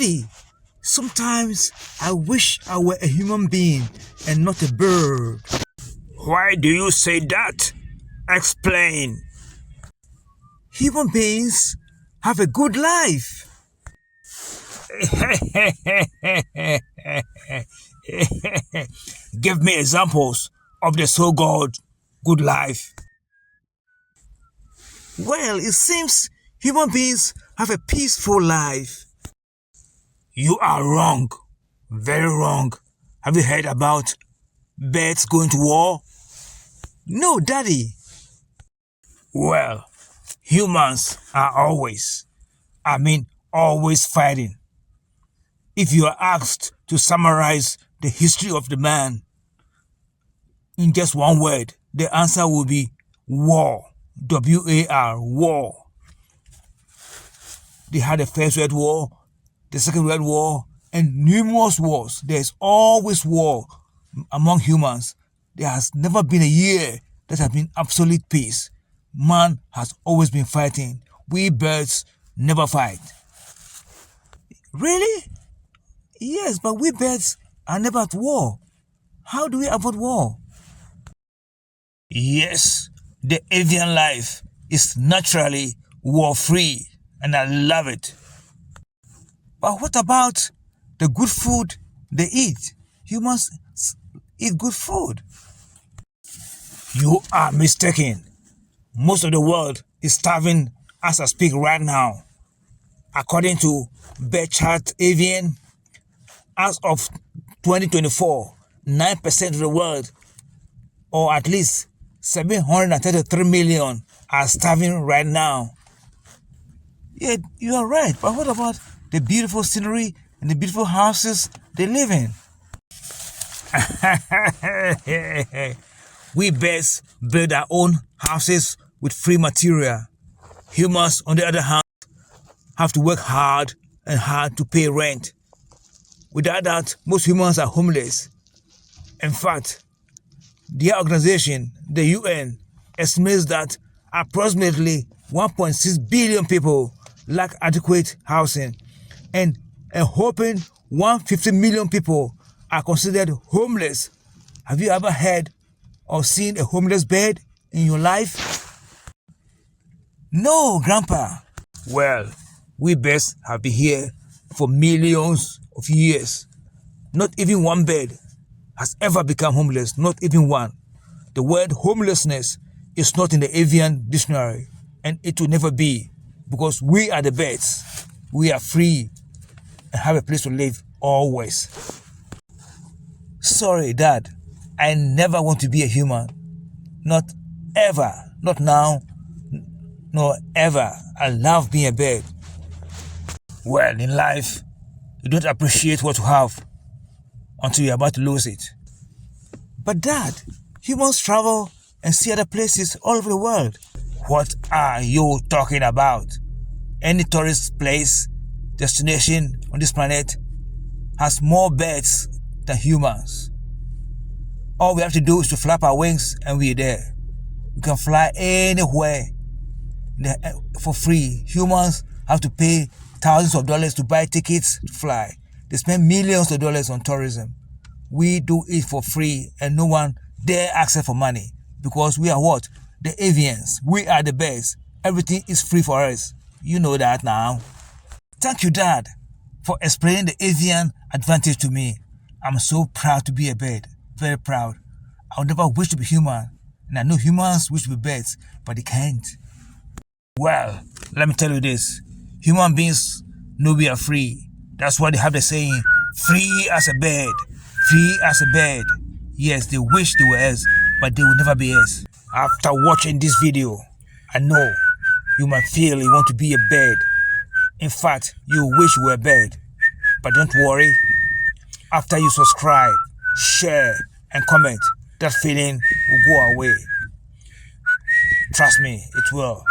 Daddy, sometimes I wish I were a human being and not a bird. Why do you say that? Explain. Human beings have a good life. Give me examples of the so-called good life. Well, it seems human beings have a peaceful life. You are wrong. Very wrong. Have you heard about birds going to war? No, Daddy. Well, humans are always fighting. If you are asked to summarize the history of the man in just one word, the answer will be war. W-A-R, war. They had the First World War, the Second World War, and numerous wars. There's always war among humans. There has never been a year that has been absolute peace. Man has always been fighting. We birds never fight. Really? Yes, but we birds are never at war. How do we avoid war? Yes, the avian life is naturally war-free, and I love it. But what about the good food they eat? Humans eat good food. You are mistaken. Most of the world is starving as I speak right now. According to Bird Avian, as of 2024, 9% of the world, or at least 733 million, are starving right now. Yeah, you are right. But what about the beautiful scenery and the beautiful houses they live in? We birds build our own houses with free material. Humans, on the other hand, have to work hard to pay rent. Without that, most humans are homeless. In fact, their organization, the UN, estimates that approximately 1.6 billion people lack adequate housing, and a whopping 150 million people are considered homeless. Have you ever heard or seen a homeless bird in your life? No, Grandpa. Well, we birds have been here for millions of years. Not even one bird has ever become homeless, not even one. The word homelessness is not in the avian dictionary, and it will never be, because we are the birds. We are free and have a place to live always. Sorry, Dad. I never want to be a human. Not ever. Not now. Nor ever. I love being a bird. Well, in life, you don't appreciate what you have until you're about to lose it. But Dad, humans travel and see other places all over the world. What are you talking about? Any tourist place, destination on this planet has more birds than humans. All we have to do is to flap our wings and we're there. We can fly anywhere for free. Humans have to pay thousands of dollars to buy tickets to fly. They spend millions of dollars on tourism. We do it for free and no one dare ask for money, because we are what? The avians. We are the birds. Everything is free for us. You know that now. Thank you, Dad, for explaining the avian advantage to me. I'm so proud to be a bird. Very proud. I would never wish to be human. And I know humans wish to be birds, but they can't. Well, let me tell you this. Human beings know we are free. That's why they have the saying, free as a bird. Free as a bird. Yes, they wish they were us, but they will never be us. After watching this video, I know you might feel you want to be a bird. In fact, you wish you were a bird. But don't worry. After you subscribe, share, and comment, that feeling will go away. Trust me, it will.